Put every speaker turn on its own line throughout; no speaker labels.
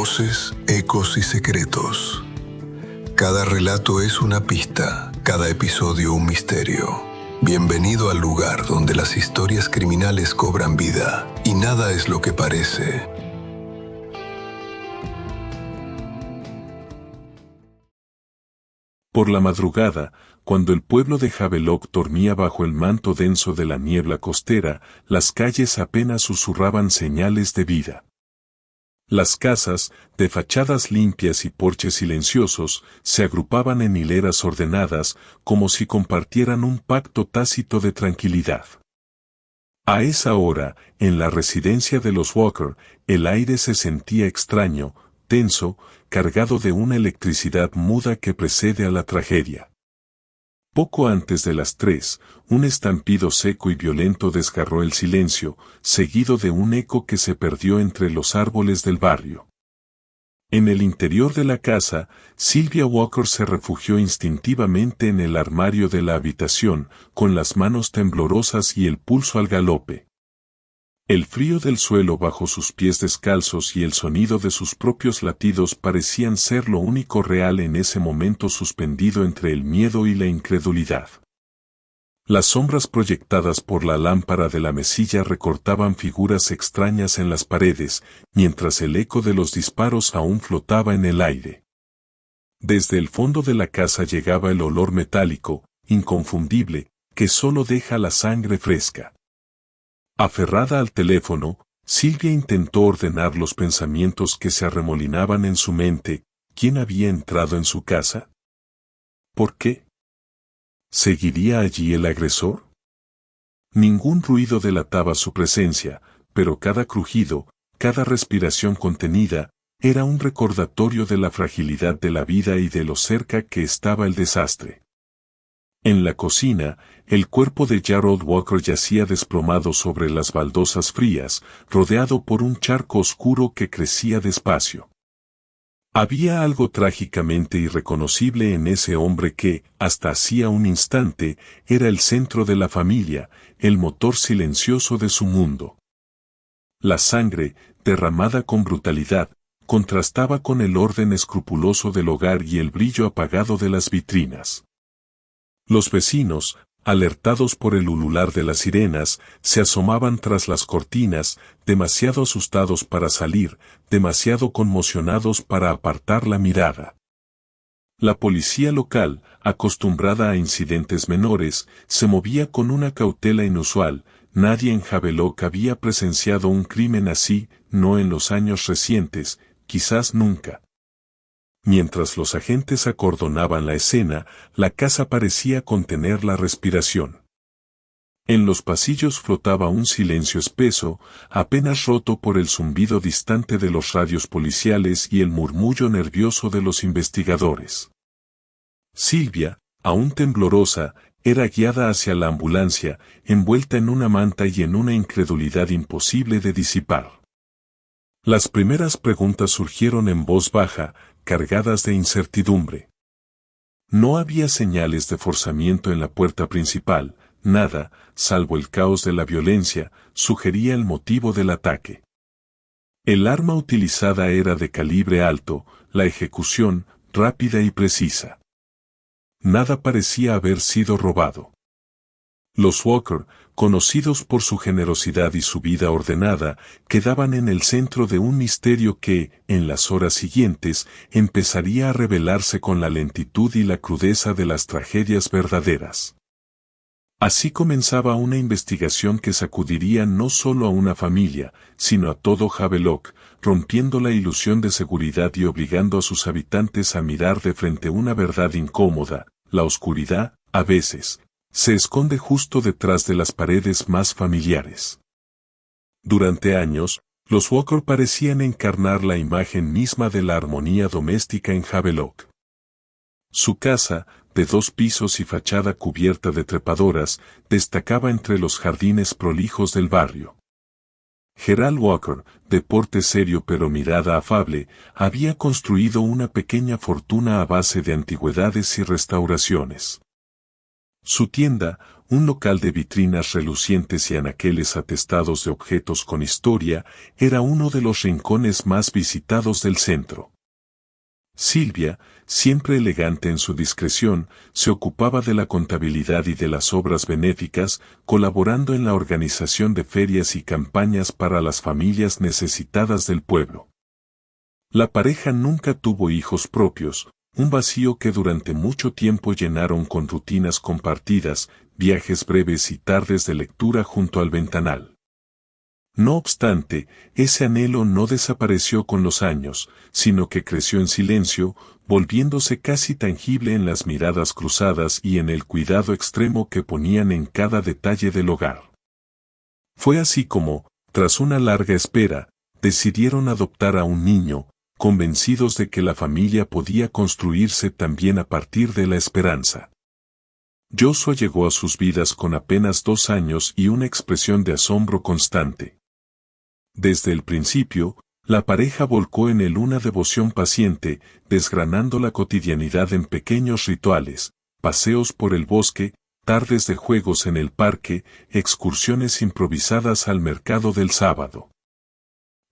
Voces, ecos y secretos. Cada relato es una pista, cada episodio un misterio. Bienvenido al lugar donde las historias criminales cobran vida y nada es lo que parece.
Por la madrugada, cuando el pueblo de Havelock dormía bajo el manto denso de la niebla costera, las calles apenas susurraban señales de vida. Las casas, de fachadas limpias y porches silenciosos, se agrupaban en hileras ordenadas, como si compartieran un pacto tácito de tranquilidad. A esa hora, en la residencia de los Walker, el aire se sentía extraño, tenso, cargado de una electricidad muda que precede a la tragedia. Poco antes de las 3, un estampido seco y violento desgarró el silencio, seguido de un eco que se perdió entre los árboles del barrio. En el interior de la casa, Sylvia Walker se refugió instintivamente en el armario de la habitación, con las manos temblorosas y el pulso al galope. El frío del suelo bajo sus pies descalzos y el sonido de sus propios latidos parecían ser lo único real en ese momento suspendido entre el miedo y la incredulidad. Las sombras proyectadas por la lámpara de la mesilla recortaban figuras extrañas en las paredes, mientras el eco de los disparos aún flotaba en el aire. Desde el fondo de la casa llegaba el olor metálico, inconfundible, que solo deja la sangre fresca. Aferrada al teléfono, Sylvia intentó ordenar los pensamientos que se arremolinaban en su mente. ¿Quién había entrado en su casa? ¿Por qué? ¿Seguiría allí el agresor? Ningún ruido delataba su presencia, pero cada crujido, cada respiración contenida, era un recordatorio de la fragilidad de la vida y de lo cerca que estaba el desastre. En la cocina, el cuerpo de Gerald Walker yacía desplomado sobre las baldosas frías, rodeado por un charco oscuro que crecía despacio. Había algo trágicamente irreconocible en ese hombre que, hasta hacía un instante, era el centro de la familia, el motor silencioso de su mundo. La sangre, derramada con brutalidad, contrastaba con el orden escrupuloso del hogar y el brillo apagado de las vitrinas. Los vecinos, alertados por el ulular de las sirenas, se asomaban tras las cortinas, demasiado asustados para salir, demasiado conmocionados para apartar la mirada. La policía local, acostumbrada a incidentes menores, se movía con una cautela inusual. Nadie en Havelock había presenciado un crimen así, no en los años recientes, quizás nunca. Mientras los agentes acordonaban la escena, la casa parecía contener la respiración. En los pasillos flotaba un silencio espeso, apenas roto por el zumbido distante de los radios policiales y el murmullo nervioso de los investigadores. Sylvia, aún temblorosa, era guiada hacia la ambulancia, envuelta en una manta y en una incredulidad imposible de disipar. Las primeras preguntas surgieron en voz baja, cargadas de incertidumbre. No había señales de forzamiento en la puerta principal, nada, salvo el caos de la violencia, sugería el motivo del ataque. El arma utilizada era de calibre alto, la ejecución, rápida y precisa. Nada parecía haber sido robado. Los Walker, conocidos por su generosidad y su vida ordenada, quedaban en el centro de un misterio que, en las horas siguientes, empezaría a revelarse con la lentitud y la crudeza de las tragedias verdaderas. Así comenzaba una investigación que sacudiría no solo a una familia, sino a todo Havelock, rompiendo la ilusión de seguridad y obligando a sus habitantes a mirar de frente una verdad incómoda. La oscuridad, a veces, se esconde justo detrás de las paredes más familiares. Durante años, los Walker parecían encarnar la imagen misma de la armonía doméstica en Havelock. Su casa, de 2 pisos y fachada cubierta de trepadoras, destacaba entre los jardines prolijos del barrio. Gerald Walker, de porte serio pero mirada afable, había construido una pequeña fortuna a base de antigüedades y restauraciones. Su tienda, un local de vitrinas relucientes y anaqueles atestados de objetos con historia, era uno de los rincones más visitados del centro. Silvia, siempre elegante en su discreción, se ocupaba de la contabilidad y de las obras benéficas, colaborando en la organización de ferias y campañas para las familias necesitadas del pueblo. La pareja nunca tuvo hijos propios, un vacío que durante mucho tiempo llenaron con rutinas compartidas, viajes breves y tardes de lectura junto al ventanal. No obstante, ese anhelo no desapareció con los años, sino que creció en silencio, volviéndose casi tangible en las miradas cruzadas y en el cuidado extremo que ponían en cada detalle del hogar. Fue así como, tras una larga espera, decidieron adoptar a un niño, convencidos de que la familia podía construirse también a partir de la esperanza. Joshua llegó a sus vidas con apenas 2 años y una expresión de asombro constante. Desde el principio, la pareja volcó en él una devoción paciente, desgranando la cotidianidad en pequeños rituales, paseos por el bosque, tardes de juegos en el parque, excursiones improvisadas al mercado del sábado.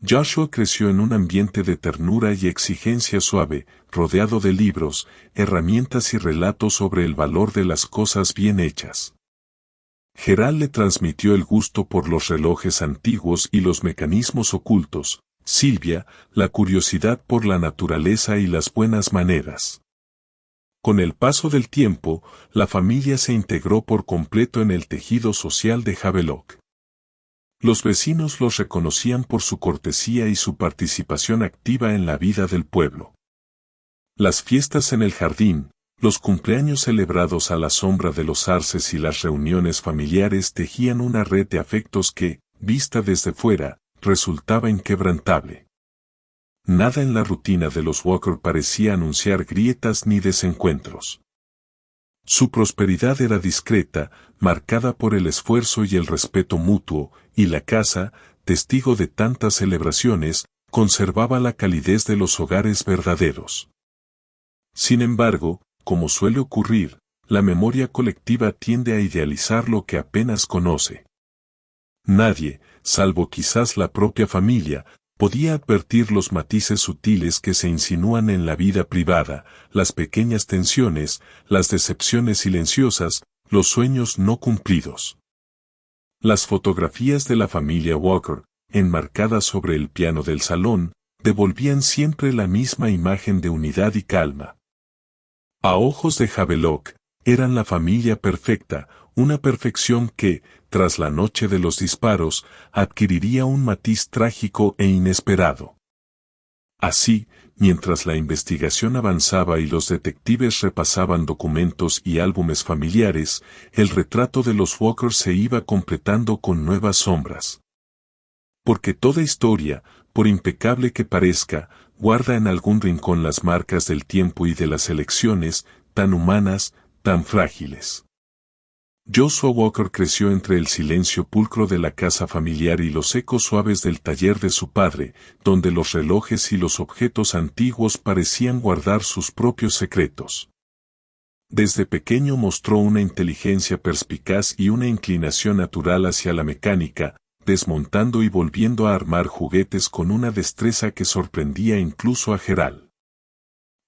Joshua creció en un ambiente de ternura y exigencia suave, rodeado de libros, herramientas y relatos sobre el valor de las cosas bien hechas. Gerald le transmitió el gusto por los relojes antiguos y los mecanismos ocultos, Silvia, la curiosidad por la naturaleza y las buenas maneras. Con el paso del tiempo, la familia se integró por completo en el tejido social de Havelock. Los vecinos los reconocían por su cortesía y su participación activa en la vida del pueblo. Las fiestas en el jardín, los cumpleaños celebrados a la sombra de los arces y las reuniones familiares tejían una red de afectos que, vista desde fuera, resultaba inquebrantable. Nada en la rutina de los Walker parecía anunciar grietas ni desencuentros. Su prosperidad era discreta, marcada por el esfuerzo y el respeto mutuo, y la casa, testigo de tantas celebraciones, conservaba la calidez de los hogares verdaderos. Sin embargo, como suele ocurrir, la memoria colectiva tiende a idealizar lo que apenas conoce. Nadie, salvo quizás la propia familia, podía advertir los matices sutiles que se insinúan en la vida privada, las pequeñas tensiones, las decepciones silenciosas, los sueños no cumplidos. Las fotografías de la familia Walker, enmarcadas sobre el piano del salón, devolvían siempre la misma imagen de unidad y calma. A ojos de Havelock, eran la familia perfecta, una perfección que, tras la noche de los disparos, adquiriría un matiz trágico e inesperado. Así, mientras la investigación avanzaba y los detectives repasaban documentos y álbumes familiares, el retrato de los Walker se iba completando con nuevas sombras. Porque toda historia, por impecable que parezca, guarda en algún rincón las marcas del tiempo y de las elecciones, tan humanas, tan frágiles. Joshua Walker creció entre el silencio pulcro de la casa familiar y los ecos suaves del taller de su padre, donde los relojes y los objetos antiguos parecían guardar sus propios secretos. Desde pequeño mostró una inteligencia perspicaz y una inclinación natural hacia la mecánica, desmontando y volviendo a armar juguetes con una destreza que sorprendía incluso a Gerald.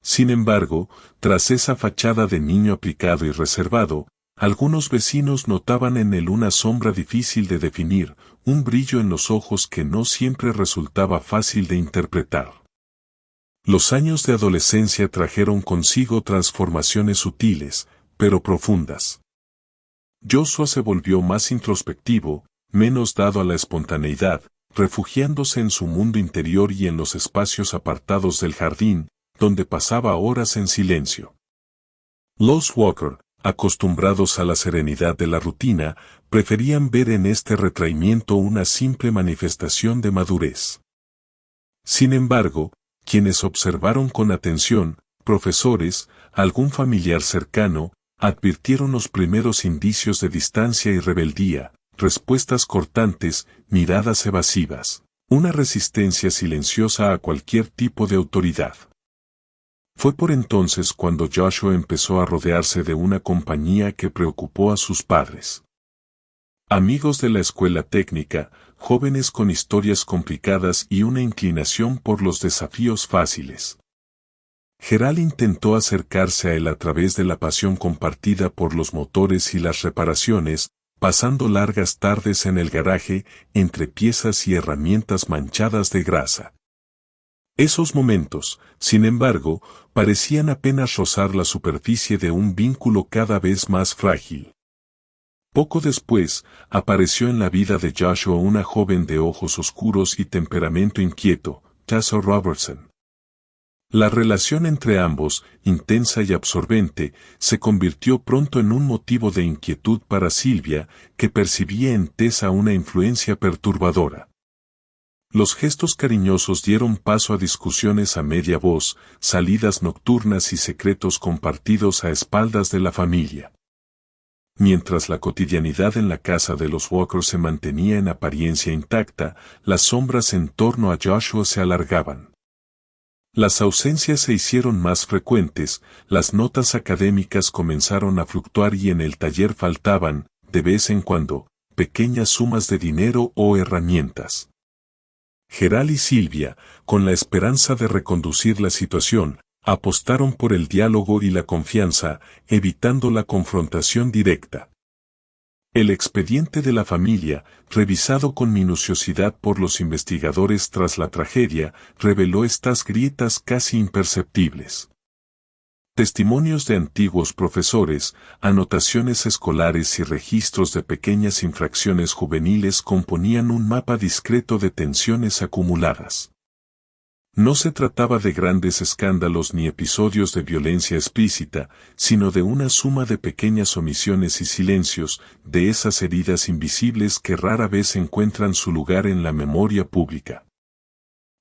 Sin embargo, tras esa fachada de niño aplicado y reservado, algunos vecinos notaban en él una sombra difícil de definir, un brillo en los ojos que no siempre resultaba fácil de interpretar. Los años de adolescencia trajeron consigo transformaciones sutiles, pero profundas. Joshua se volvió más introspectivo, menos dado a la espontaneidad, refugiándose en su mundo interior y en los espacios apartados del jardín, donde pasaba horas en silencio. Los Walker, acostumbrados a la serenidad de la rutina, preferían ver en este retraimiento una simple manifestación de madurez. Sin embargo, quienes observaron con atención, profesores, algún familiar cercano, advirtieron los primeros indicios de distancia y rebeldía, respuestas cortantes, miradas evasivas, una resistencia silenciosa a cualquier tipo de autoridad. Fue por entonces cuando Joshua empezó a rodearse de una compañía que preocupó a sus padres. Amigos de la escuela técnica, jóvenes con historias complicadas y una inclinación por los desafíos fáciles. Gerald intentó acercarse a él a través de la pasión compartida por los motores y las reparaciones, pasando largas tardes en el garaje, entre piezas y herramientas manchadas de grasa. Esos momentos, sin embargo, parecían apenas rozar la superficie de un vínculo cada vez más frágil. Poco después, apareció en la vida de Joshua una joven de ojos oscuros y temperamento inquieto, Tessa Robertson. La relación entre ambos, intensa y absorbente, se convirtió pronto en un motivo de inquietud para Sylvia, que percibía en Tessa una influencia perturbadora. Los gestos cariñosos dieron paso a discusiones a media voz, salidas nocturnas y secretos compartidos a espaldas de la familia. Mientras la cotidianidad en la casa de los Walker se mantenía en apariencia intacta, las sombras en torno a Joshua se alargaban. Las ausencias se hicieron más frecuentes, las notas académicas comenzaron a fluctuar y en el taller faltaban, de vez en cuando, pequeñas sumas de dinero o herramientas. Gerald y Sylvia, con la esperanza de reconducir la situación, apostaron por el diálogo y la confianza, evitando la confrontación directa. El expediente de la familia, revisado con minuciosidad por los investigadores tras la tragedia, reveló estas grietas casi imperceptibles. Testimonios de antiguos profesores, anotaciones escolares y registros de pequeñas infracciones juveniles componían un mapa discreto de tensiones acumuladas. No se trataba de grandes escándalos ni episodios de violencia explícita, sino de una suma de pequeñas omisiones y silencios, de esas heridas invisibles que rara vez encuentran su lugar en la memoria pública.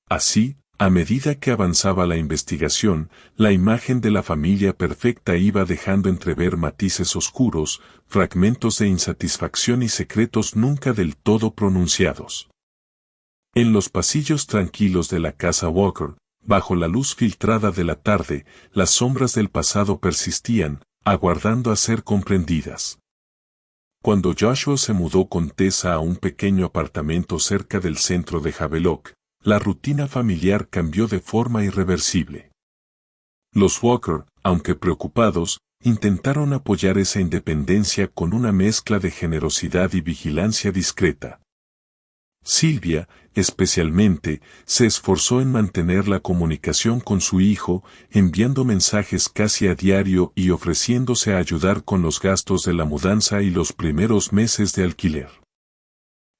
Así, a medida que avanzaba la investigación, la imagen de la familia perfecta iba dejando entrever matices oscuros, fragmentos de insatisfacción y secretos nunca del todo pronunciados. En los pasillos tranquilos de la casa Walker, bajo la luz filtrada de la tarde, las sombras del pasado persistían, aguardando a ser comprendidas. Cuando Joshua se mudó con Tessa a un pequeño apartamento cerca del centro de Havelock, la rutina familiar cambió de forma irreversible. Los Walker, aunque preocupados, intentaron apoyar esa independencia con una mezcla de generosidad y vigilancia discreta. Sylvia, especialmente, se esforzó en mantener la comunicación con su hijo, enviando mensajes casi a diario y ofreciéndose a ayudar con los gastos de la mudanza y los primeros meses de alquiler.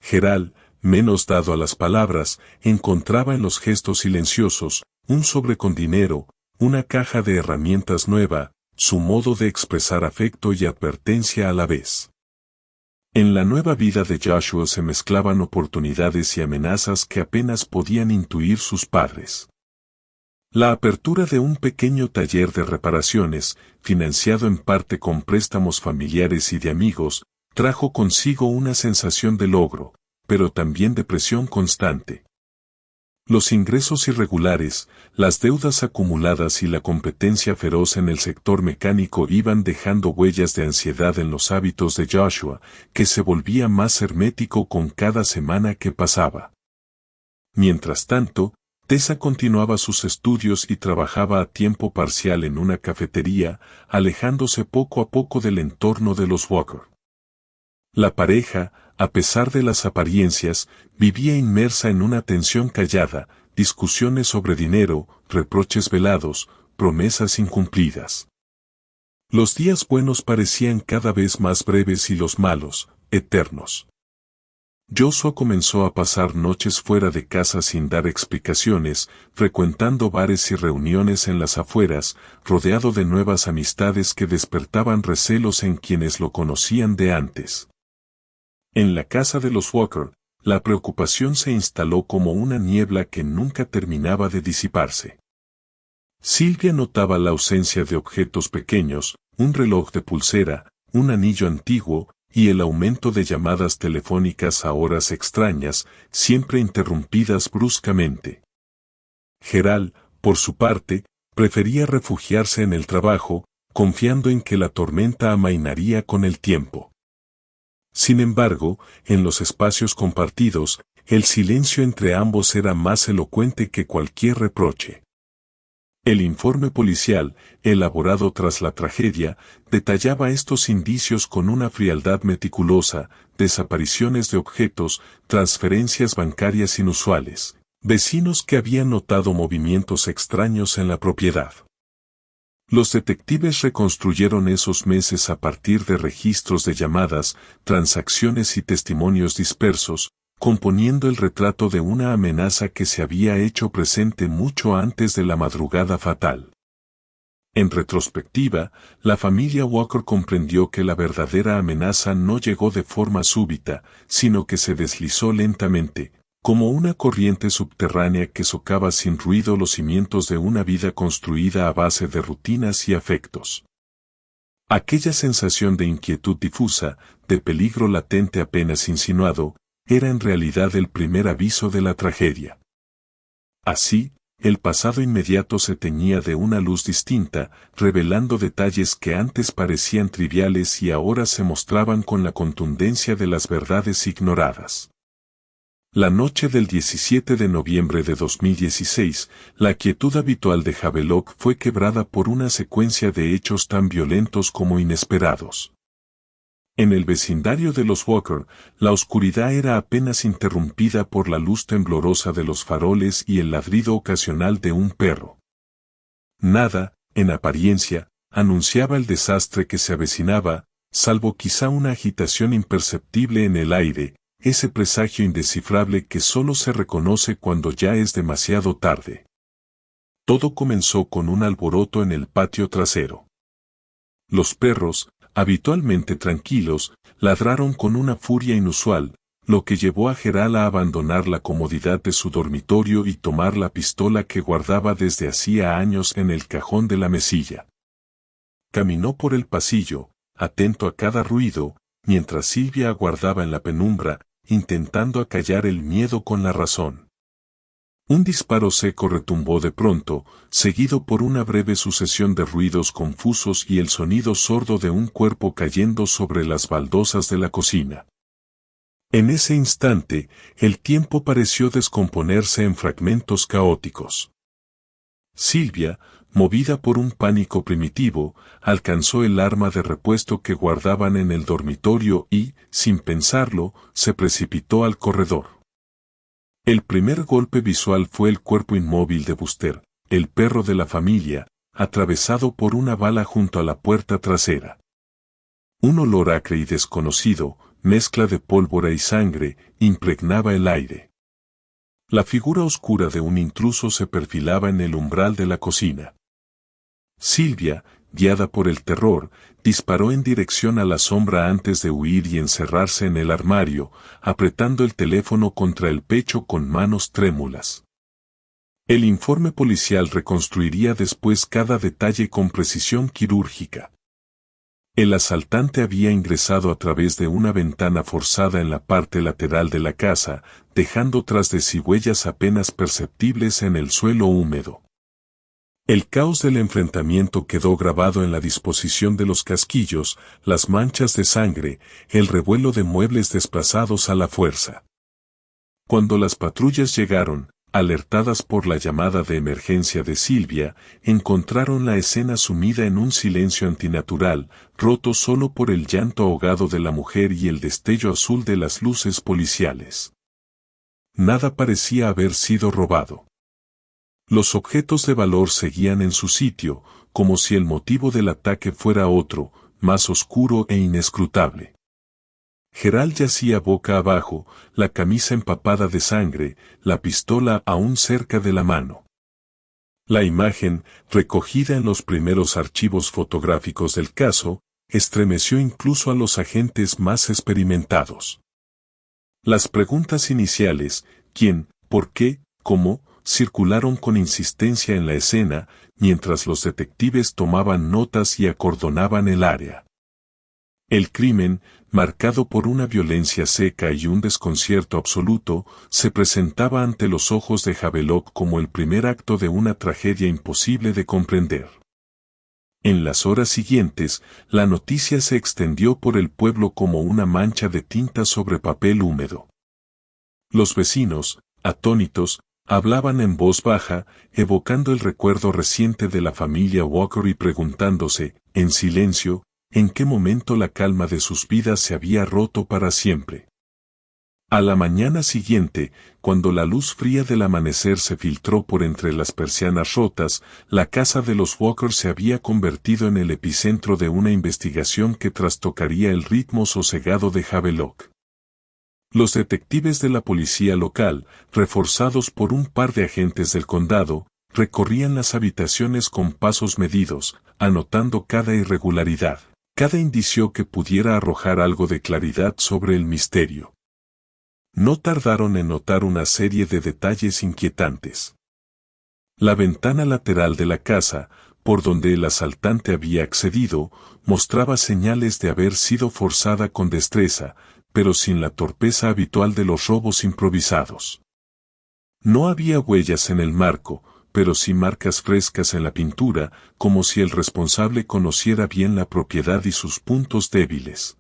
Gerald, menos dado a las palabras, encontraba en los gestos silenciosos, un sobre con dinero, una caja de herramientas nueva, su modo de expresar afecto y advertencia a la vez. En la nueva vida de Joshua se mezclaban oportunidades y amenazas que apenas podían intuir sus padres. La apertura de un pequeño taller de reparaciones, financiado en parte con préstamos familiares y de amigos, trajo consigo una sensación de logro, pero también de presión constante. Los ingresos irregulares, las deudas acumuladas y la competencia feroz en el sector mecánico iban dejando huellas de ansiedad en los hábitos de Joshua, que se volvía más hermético con cada semana que pasaba. Mientras tanto, Tessa continuaba sus estudios y trabajaba a tiempo parcial en una cafetería, alejándose poco a poco del entorno de los Walker. La pareja, a pesar de las apariencias, vivía inmersa en una tensión callada, discusiones sobre dinero, reproches velados, promesas incumplidas. Los días buenos parecían cada vez más breves y los malos, eternos. Joshua comenzó a pasar noches fuera de casa sin dar explicaciones, frecuentando bares y reuniones en las afueras, rodeado de nuevas amistades que despertaban recelos en quienes lo conocían de antes. En la casa de los Walker, la preocupación se instaló como una niebla que nunca terminaba de disiparse. Sylvia notaba la ausencia de objetos pequeños, un reloj de pulsera, un anillo antiguo, y el aumento de llamadas telefónicas a horas extrañas, siempre interrumpidas bruscamente. Gerald, por su parte, Prefería refugiarse en el trabajo, confiando en que la tormenta amainaría con el tiempo. Sin embargo, en los espacios compartidos, el silencio entre ambos era más elocuente que cualquier reproche. El informe policial, elaborado tras la tragedia, detallaba estos indicios con una frialdad meticulosa: desapariciones de objetos, transferencias bancarias inusuales, vecinos que habían notado movimientos extraños en la propiedad. Los detectives reconstruyeron esos meses a partir de registros de llamadas, transacciones y testimonios dispersos, componiendo el retrato de una amenaza que se había hecho presente mucho antes de la madrugada fatal. En retrospectiva, la familia Walker comprendió que la verdadera amenaza no llegó de forma súbita, sino que se deslizó lentamente, como una corriente subterránea que socava sin ruido los cimientos de una vida construida a base de rutinas y afectos. Aquella sensación de inquietud difusa, de peligro latente apenas insinuado, era en realidad el primer aviso de la tragedia. Así, el pasado inmediato se teñía de una luz distinta, revelando detalles que antes parecían triviales y ahora se mostraban con la contundencia de las verdades ignoradas. La noche del 17 de noviembre de 2016, la quietud habitual de Havelock fue quebrada por una secuencia de hechos tan violentos como inesperados. En el vecindario de los Walker, la oscuridad era apenas interrumpida por la luz temblorosa de los faroles y el ladrido ocasional de un perro. Nada, en apariencia, anunciaba el desastre que se avecinaba, salvo quizá una agitación imperceptible en el aire, ese presagio indescifrable que solo se reconoce cuando ya es demasiado tarde. Todo comenzó con un alboroto en el patio trasero. Los perros, habitualmente tranquilos, ladraron con una furia inusual, lo que llevó a Gerald a abandonar la comodidad de su dormitorio y tomar la pistola que guardaba desde hacía años en el cajón de la mesilla. Caminó por el pasillo, atento a cada ruido, mientras Sylvia aguardaba en la penumbra, intentando acallar el miedo con la razón. Un disparo seco retumbó de pronto, seguido por una breve sucesión de ruidos confusos y el sonido sordo de un cuerpo cayendo sobre las baldosas de la cocina. En ese instante, el tiempo pareció descomponerse en fragmentos caóticos. Sylvia, movida por un pánico primitivo, alcanzó el arma de repuesto que guardaban en el dormitorio y, sin pensarlo, se precipitó al corredor. El primer golpe visual fue el cuerpo inmóvil de Buster, el perro de la familia, atravesado por una bala junto a la puerta trasera. Un olor acre y desconocido, mezcla de pólvora y sangre, impregnaba el aire. La figura oscura de un intruso se perfilaba en el umbral de la cocina. Sylvia, guiada por el terror, disparó en dirección a la sombra antes de huir y encerrarse en el armario, apretando el teléfono contra el pecho con manos trémulas. El informe policial reconstruiría después cada detalle con precisión quirúrgica. El asaltante había ingresado a través de una ventana forzada en la parte lateral de la casa, dejando tras de sí huellas apenas perceptibles en el suelo húmedo. El caos del enfrentamiento quedó grabado en la disposición de los casquillos, las manchas de sangre, el revuelo de muebles desplazados a la fuerza. Cuando las patrullas llegaron, alertadas por la llamada de emergencia de Sylvia, encontraron la escena sumida en un silencio antinatural, roto solo por el llanto ahogado de la mujer y el destello azul de las luces policiales. Nada parecía haber sido robado. Los objetos de valor seguían en su sitio, como si el motivo del ataque fuera otro, más oscuro e inescrutable. Gerald yacía boca abajo, la camisa empapada de sangre, la pistola aún cerca de la mano. La imagen, recogida en los primeros archivos fotográficos del caso, estremeció incluso a los agentes más experimentados. Las preguntas iniciales, ¿quién, por qué, cómo?, circularon con insistencia en la escena, mientras los detectives tomaban notas y acordonaban el área. El crimen, marcado por una violencia seca y un desconcierto absoluto, se presentaba ante los ojos de Havelock como el primer acto de una tragedia imposible de comprender. En las horas siguientes, la noticia se extendió por el pueblo como una mancha de tinta sobre papel húmedo. Los vecinos, atónitos, hablaban en voz baja, evocando el recuerdo reciente de la familia Walker y preguntándose, en silencio, en qué momento la calma de sus vidas se había roto para siempre. A la mañana siguiente, cuando la luz fría del amanecer se filtró por entre las persianas rotas, la casa de los Walker se había convertido en el epicentro de una investigación que trastocaría el ritmo sosegado de Havelock. Los detectives de la policía local, reforzados por un par de agentes del condado, recorrían las habitaciones con pasos medidos, anotando cada irregularidad, cada indicio que pudiera arrojar algo de claridad sobre el misterio. No tardaron en notar una serie de detalles inquietantes. La ventana lateral de la casa, por donde el asaltante había accedido, mostraba señales de haber sido forzada con destreza, pero sin la torpeza habitual de los robos improvisados. No había huellas en el marco, pero sí marcas frescas en la pintura, como si el responsable conociera bien la propiedad y sus puntos débiles.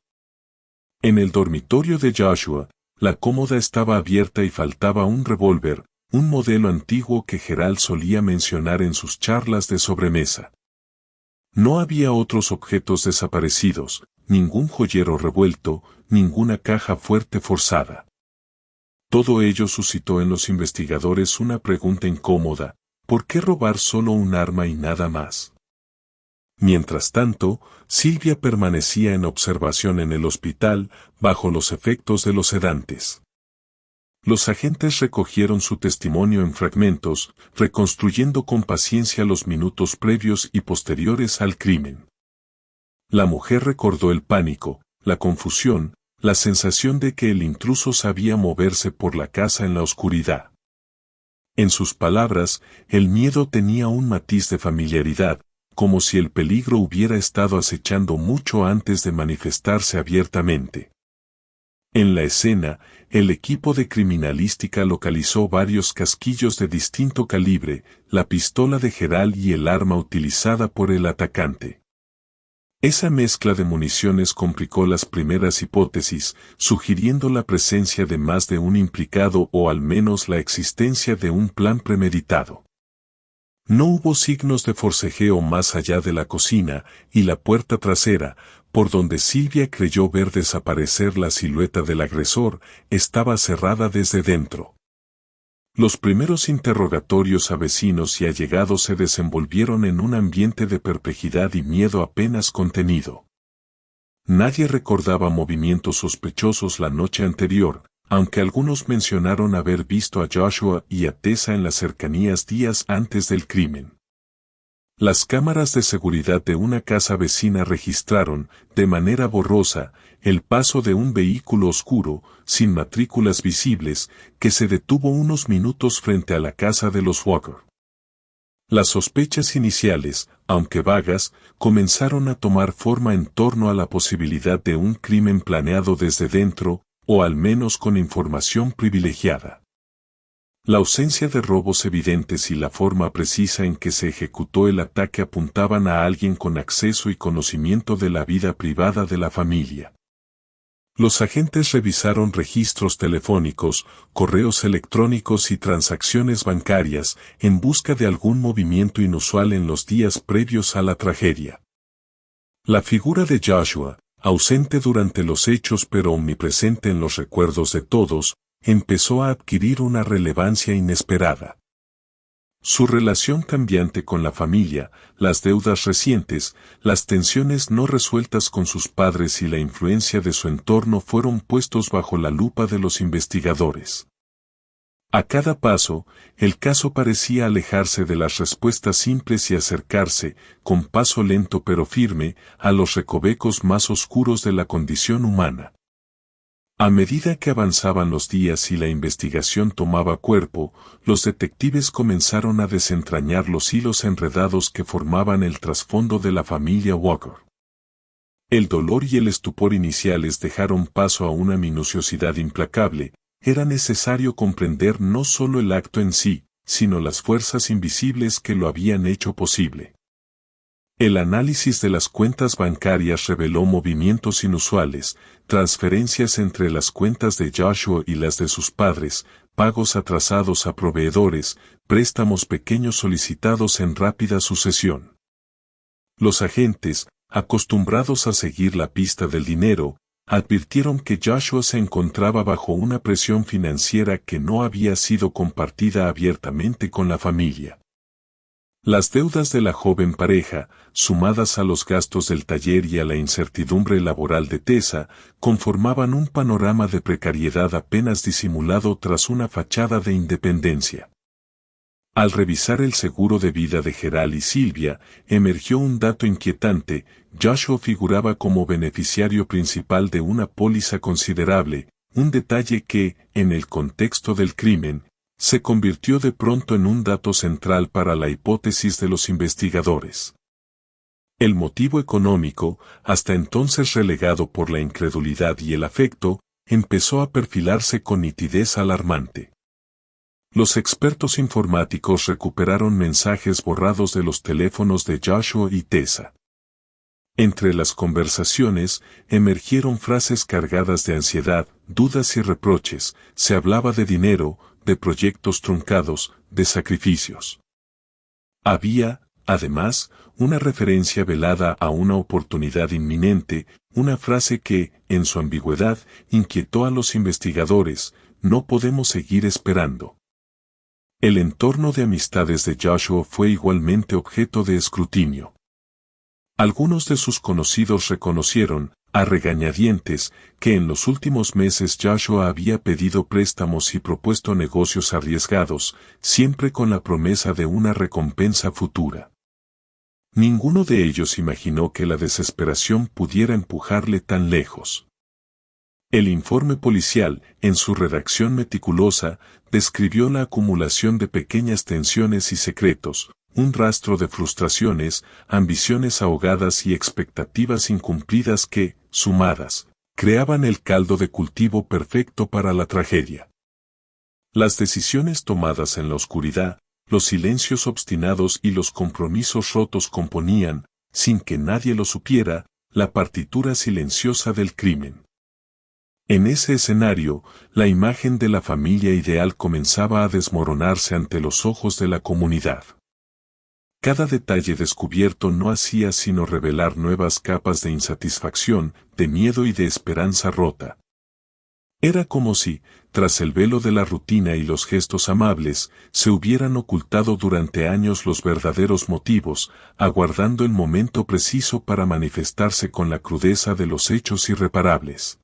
En el dormitorio de Joshua, la cómoda estaba abierta y faltaba un revólver, un modelo antiguo que Gerald solía mencionar en sus charlas de sobremesa. No había otros objetos desaparecidos, ningún joyero revuelto, ninguna caja fuerte forzada. Todo ello suscitó en los investigadores una pregunta incómoda: ¿por qué robar solo un arma y nada más? Mientras tanto, Silvia permanecía en observación en el hospital, bajo los efectos de los sedantes. Los agentes recogieron su testimonio en fragmentos, reconstruyendo con paciencia los minutos previos y posteriores al crimen. La mujer recordó el pánico, la confusión, la sensación de que el intruso sabía moverse por la casa en la oscuridad. En sus palabras, el miedo tenía un matiz de familiaridad, como si el peligro hubiera estado acechando mucho antes de manifestarse abiertamente. En la escena, el equipo de criminalística localizó varios casquillos de distinto calibre, la pistola de Gerald y el arma utilizada por el atacante. Esa mezcla de municiones complicó las primeras hipótesis, sugiriendo la presencia de más de un implicado o al menos la existencia de un plan premeditado. No hubo signos de forcejeo más allá de la cocina y la puerta trasera, por donde Silvia creyó ver desaparecer la silueta del agresor, estaba cerrada desde dentro. Los primeros interrogatorios a vecinos y allegados se desenvolvieron en un ambiente de perplejidad y miedo apenas contenido. Nadie recordaba movimientos sospechosos la noche anterior, aunque algunos mencionaron haber visto a Joshua y a Tessa en las cercanías días antes del crimen. Las cámaras de seguridad de una casa vecina registraron, de manera borrosa, el paso de un vehículo oscuro, sin matrículas visibles, que se detuvo unos minutos frente a la casa de los Walker. Las sospechas iniciales, aunque vagas, comenzaron a tomar forma en torno a la posibilidad de un crimen planeado desde dentro, o al menos con información privilegiada. La ausencia de robos evidentes y la forma precisa en que se ejecutó el ataque apuntaban a alguien con acceso y conocimiento de la vida privada de la familia. Los agentes revisaron registros telefónicos, correos electrónicos y transacciones bancarias en busca de algún movimiento inusual en los días previos a la tragedia. La figura de Joshua, ausente durante los hechos pero omnipresente en los recuerdos de todos, empezó a adquirir una relevancia inesperada. Su relación cambiante con la familia, las deudas recientes, las tensiones no resueltas con sus padres y la influencia de su entorno fueron puestos bajo la lupa de los investigadores. A cada paso, el caso parecía alejarse de las respuestas simples y acercarse, con paso lento pero firme, a los recovecos más oscuros de la condición humana. A medida que avanzaban los días y la investigación tomaba cuerpo, los detectives comenzaron a desentrañar los hilos enredados que formaban el trasfondo de la familia Walker. El dolor y el estupor iniciales dejaron paso a una minuciosidad implacable. Era necesario comprender no solo el acto en sí, sino las fuerzas invisibles que lo habían hecho posible. El análisis de las cuentas bancarias reveló movimientos inusuales, transferencias entre las cuentas de Joshua y las de sus padres, pagos atrasados a proveedores, préstamos pequeños solicitados en rápida sucesión. Los agentes, acostumbrados a seguir la pista del dinero, advirtieron que Joshua se encontraba bajo una presión financiera que no había sido compartida abiertamente con la familia. Las deudas de la joven pareja, sumadas a los gastos del taller y a la incertidumbre laboral de Tessa, conformaban un panorama de precariedad apenas disimulado tras una fachada de independencia. Al revisar el seguro de vida de Gerald y Silvia, emergió un dato inquietante: Joshua figuraba como beneficiario principal de una póliza considerable, un detalle que, en el contexto del crimen, se convirtió de pronto en un dato central para la hipótesis de los investigadores. El motivo económico, hasta entonces relegado por la incredulidad y el afecto, empezó a perfilarse con nitidez alarmante. Los expertos informáticos recuperaron mensajes borrados de los teléfonos de Joshua y Tessa. Entre las conversaciones, emergieron frases cargadas de ansiedad, dudas y reproches. Se hablaba de dinero, de proyectos truncados, de sacrificios. Había, además, una referencia velada a una oportunidad inminente, una frase que, en su ambigüedad, inquietó a los investigadores: no podemos seguir esperando. El entorno de amistades de Joshua fue igualmente objeto de escrutinio. Algunos de sus conocidos reconocieron, a regañadientes, que en los últimos meses Joshua había pedido préstamos y propuesto negocios arriesgados, siempre con la promesa de una recompensa futura. Ninguno de ellos imaginó que la desesperación pudiera empujarle tan lejos. El informe policial, en su redacción meticulosa, describió la acumulación de pequeñas tensiones y secretos, un rastro de frustraciones, ambiciones ahogadas y expectativas incumplidas que, sumadas, creaban el caldo de cultivo perfecto para la tragedia. Las decisiones tomadas en la oscuridad, los silencios obstinados y los compromisos rotos componían, sin que nadie lo supiera, la partitura silenciosa del crimen. En ese escenario, la imagen de la familia ideal comenzaba a desmoronarse ante los ojos de la comunidad. Cada detalle descubierto no hacía sino revelar nuevas capas de insatisfacción, de miedo y de esperanza rota. Era como si, tras el velo de la rutina y los gestos amables, se hubieran ocultado durante años los verdaderos motivos, aguardando el momento preciso para manifestarse con la crudeza de los hechos irreparables.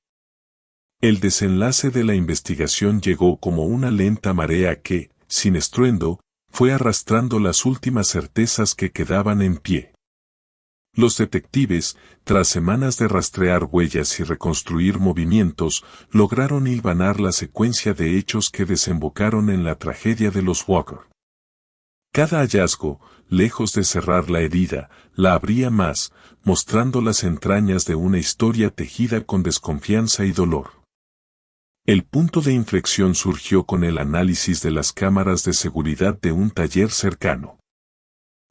El desenlace de la investigación llegó como una lenta marea que, sin estruendo, fue arrastrando las últimas certezas que quedaban en pie. Los detectives, tras semanas de rastrear huellas y reconstruir movimientos, lograron hilvanar la secuencia de hechos que desembocaron en la tragedia de los Walker. Cada hallazgo, lejos de cerrar la herida, la abría más, mostrando las entrañas de una historia tejida con desconfianza y dolor. El punto de inflexión surgió con el análisis de las cámaras de seguridad de un taller cercano.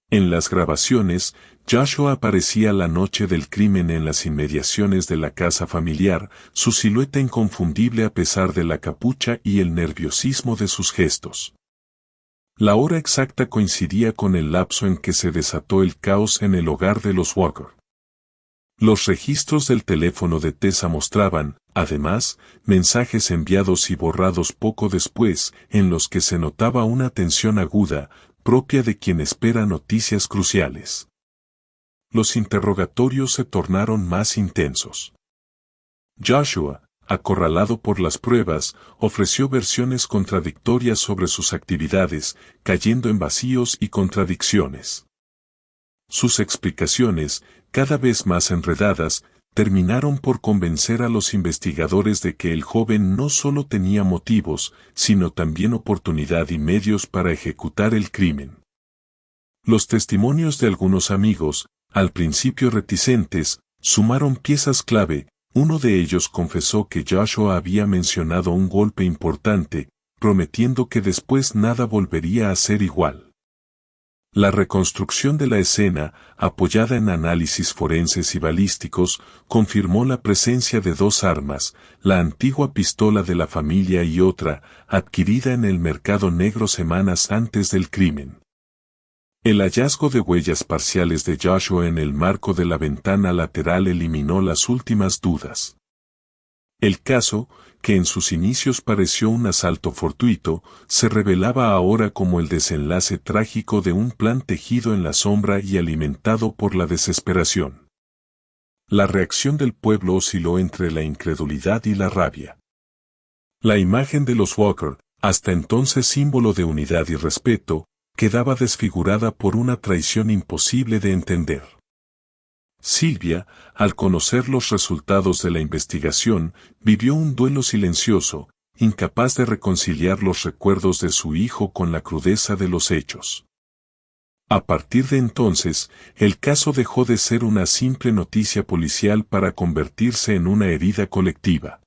En las grabaciones, Joshua aparecía la noche del crimen en las inmediaciones de la casa familiar, su silueta inconfundible a pesar de la capucha y el nerviosismo de sus gestos. La hora exacta coincidía con el lapso en que se desató el caos en el hogar de los Walker. Los registros del teléfono de Tessa mostraban, además, mensajes enviados y borrados poco después, en los que se notaba una tensión aguda, propia de quien espera noticias cruciales. Los interrogatorios se tornaron más intensos. Joshua, acorralado por las pruebas, ofreció versiones contradictorias sobre sus actividades, cayendo en vacíos y contradicciones. Sus explicaciones, cada vez más enredadas, terminaron por convencer a los investigadores de que el joven no solo tenía motivos, sino también oportunidad y medios para ejecutar el crimen. Los testimonios de algunos amigos, al principio reticentes, Sumaron piezas clave. Uno de ellos confesó que Joshua había mencionado un golpe importante, prometiendo que después nada volvería a ser igual. La reconstrucción de la escena, apoyada en análisis forenses y balísticos, confirmó la presencia de dos armas, la antigua pistola de la familia y otra, adquirida en el mercado negro semanas antes del crimen. El hallazgo de huellas parciales de Joshua en el marco de la ventana lateral eliminó las últimas dudas. El caso, que en sus inicios pareció un asalto fortuito, se revelaba ahora como el desenlace trágico de un plan tejido en la sombra y alimentado por la desesperación. La reacción del pueblo osciló entre la incredulidad y la rabia. La imagen de los Walker, hasta entonces símbolo de unidad y respeto, quedaba desfigurada por una traición imposible de entender. Sylvia, al conocer los resultados de la investigación, vivió un duelo silencioso, incapaz de reconciliar los recuerdos de su hijo con la crudeza de los hechos. A partir de entonces, el caso dejó de ser una simple noticia policial para convertirse en una herida colectiva.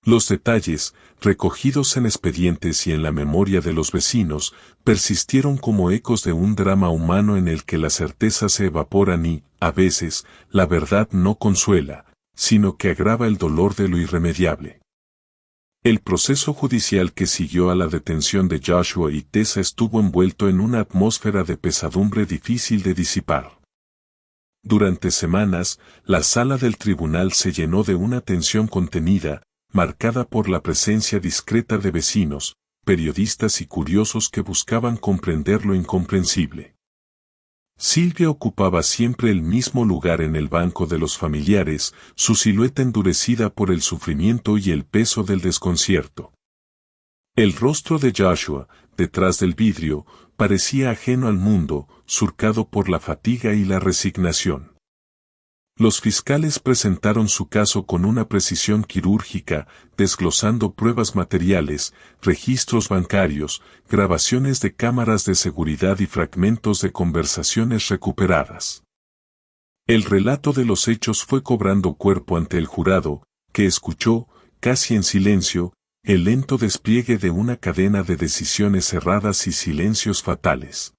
Los detalles, recogidos en expedientes y en la memoria de los vecinos, persistieron como ecos de un drama humano en el que las certezas se evaporan y, a veces, la verdad no consuela, sino que agrava el dolor de lo irremediable. El proceso judicial que siguió a la detención de Joshua y Tessa estuvo envuelto en una atmósfera de pesadumbre difícil de disipar. Durante semanas, la sala del tribunal se llenó de una tensión contenida, marcada por la presencia discreta de vecinos, periodistas y curiosos que buscaban comprender lo incomprensible. Sylvia ocupaba siempre el mismo lugar en el banco de los familiares, su silueta endurecida por el sufrimiento y el peso del desconcierto. El rostro de Joshua, detrás del vidrio, parecía ajeno al mundo, surcado por la fatiga y la resignación. Los fiscales presentaron su caso con una precisión quirúrgica, desglosando pruebas materiales, registros bancarios, grabaciones de cámaras de seguridad y fragmentos de conversaciones recuperadas. El relato de los hechos fue cobrando cuerpo ante el jurado, que escuchó, casi en silencio, el lento despliegue de una cadena de decisiones erradas y silencios fatales.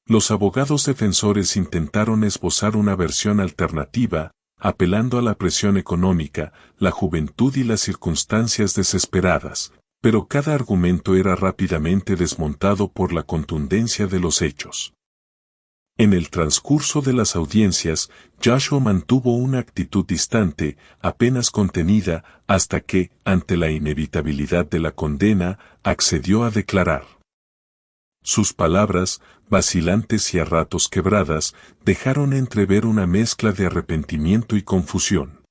Los abogados defensores intentaron esbozar una versión alternativa, apelando a la presión económica, la juventud y las circunstancias desesperadas, pero cada argumento era rápidamente desmontado por la contundencia de los hechos. En el transcurso de las audiencias, Joshua mantuvo una actitud distante, apenas contenida, hasta que, ante la inevitabilidad de la condena, accedió a declarar. Sus palabras, vacilantes y a ratos quebradas, dejaron entrever una mezcla de arrepentimiento y confusión.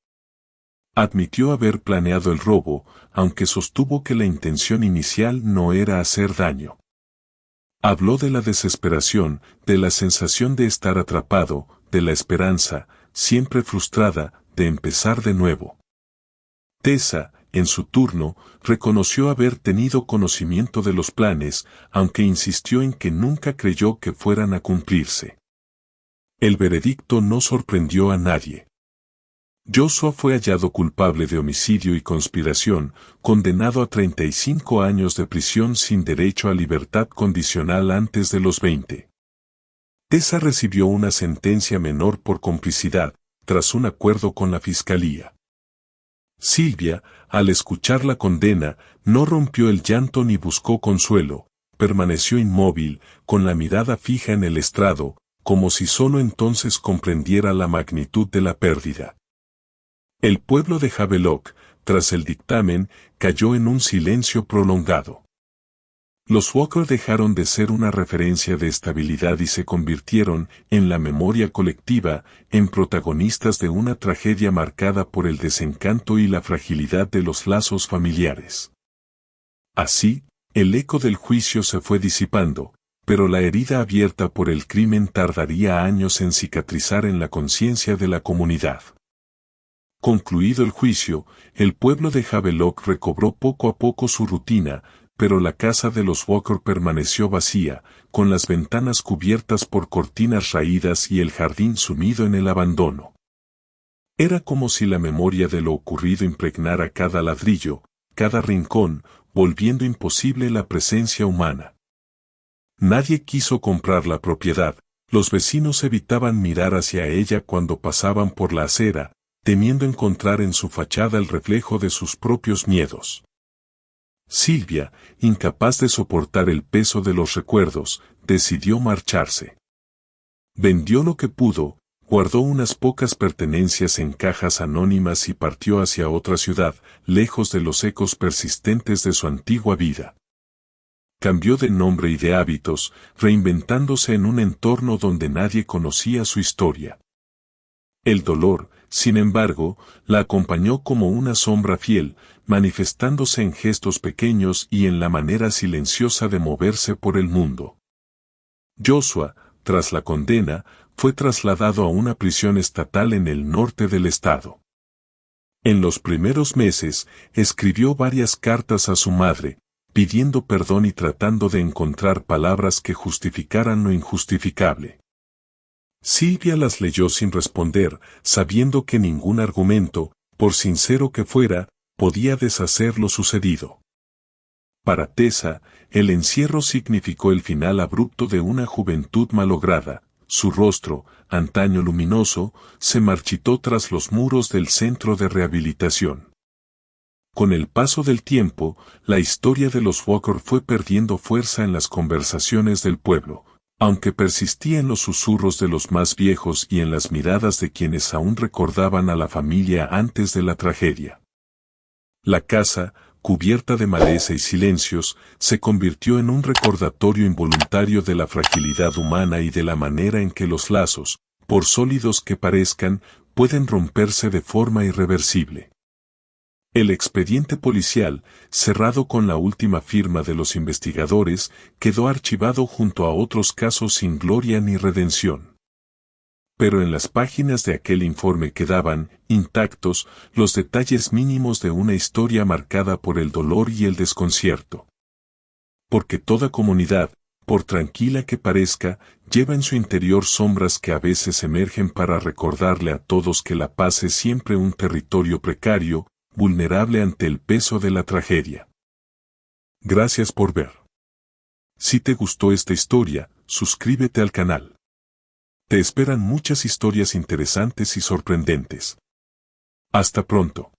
Admitió haber planeado el robo, aunque sostuvo que la intención inicial no era hacer daño. Habló de la desesperación, de la sensación de estar atrapado, de la esperanza, siempre frustrada, de empezar de nuevo. Tessa, en su turno, reconoció haber tenido conocimiento de los planes, aunque insistió en que nunca creyó que fueran a cumplirse. El veredicto no sorprendió a nadie. Joshua fue hallado culpable de homicidio y conspiración, condenado a 35 años de prisión sin derecho a libertad condicional antes de los 20. Tessa recibió una sentencia menor por complicidad, tras un acuerdo con la fiscalía. Sylvia, al escuchar la condena, no rompió el llanto ni buscó consuelo, permaneció inmóvil, con la mirada fija en el estrado, como si solo entonces comprendiera la magnitud de la pérdida. El pueblo de Havelock, tras el dictamen, cayó en un silencio prolongado. Los Walker dejaron de ser una referencia de estabilidad y se convirtieron, en la memoria colectiva, en protagonistas de una tragedia marcada por el desencanto y la fragilidad de los lazos familiares. Así, el eco del juicio se fue disipando, pero la herida abierta por el crimen tardaría años en cicatrizar en la conciencia de la comunidad. Concluido el juicio, el pueblo de Havelock recobró poco a poco su rutina, pero la casa de los Walker permaneció vacía, con las ventanas cubiertas por cortinas raídas y el jardín sumido en el abandono. Era como si la memoria de lo ocurrido impregnara cada ladrillo, cada rincón, volviendo imposible la presencia humana. Nadie quiso comprar la propiedad, los vecinos evitaban mirar hacia ella cuando pasaban por la acera, temiendo encontrar en su fachada el reflejo de sus propios miedos. Silvia, incapaz de soportar el peso de los recuerdos, decidió marcharse. Vendió lo que pudo, guardó unas pocas pertenencias en cajas anónimas y partió hacia otra ciudad, lejos de los ecos persistentes de su antigua vida. Cambió de nombre y de hábitos, reinventándose en un entorno donde nadie conocía su historia. El dolor, sin embargo, la acompañó como una sombra fiel, manifestándose en gestos pequeños y en la manera silenciosa de moverse por el mundo. Joshua, tras la condena, fue trasladado a una prisión estatal en el norte del estado. En los primeros meses, escribió varias cartas a su madre, pidiendo perdón y tratando de encontrar palabras que justificaran lo injustificable. Silvia las leyó sin responder, sabiendo que ningún argumento, por sincero que fuera, podía deshacer lo sucedido. Para Tessa, el encierro significó el final abrupto de una juventud malograda. Su rostro, antaño luminoso, se marchitó tras los muros del centro de rehabilitación. Con el paso del tiempo, la historia de los Walker fue perdiendo fuerza en las conversaciones del pueblo, aunque persistía en los susurros de los más viejos y en las miradas de quienes aún recordaban a la familia antes de la tragedia. La casa, cubierta de maleza y silencios, se convirtió en un recordatorio involuntario de la fragilidad humana y de la manera en que los lazos, por sólidos que parezcan, pueden romperse de forma irreversible. El expediente policial, cerrado con la última firma de los investigadores, quedó archivado junto a otros casos sin gloria ni redención. Pero en las páginas de aquel informe quedaban, intactos, los detalles mínimos de una historia marcada por el dolor y el desconcierto. Porque toda comunidad, por tranquila que parezca, lleva en su interior sombras que a veces emergen para recordarle a todos que la paz es siempre un territorio precario, vulnerable ante el peso de la tragedia. Gracias por ver. Si te gustó esta historia, suscríbete al canal. Te esperan muchas historias interesantes y sorprendentes. Hasta pronto.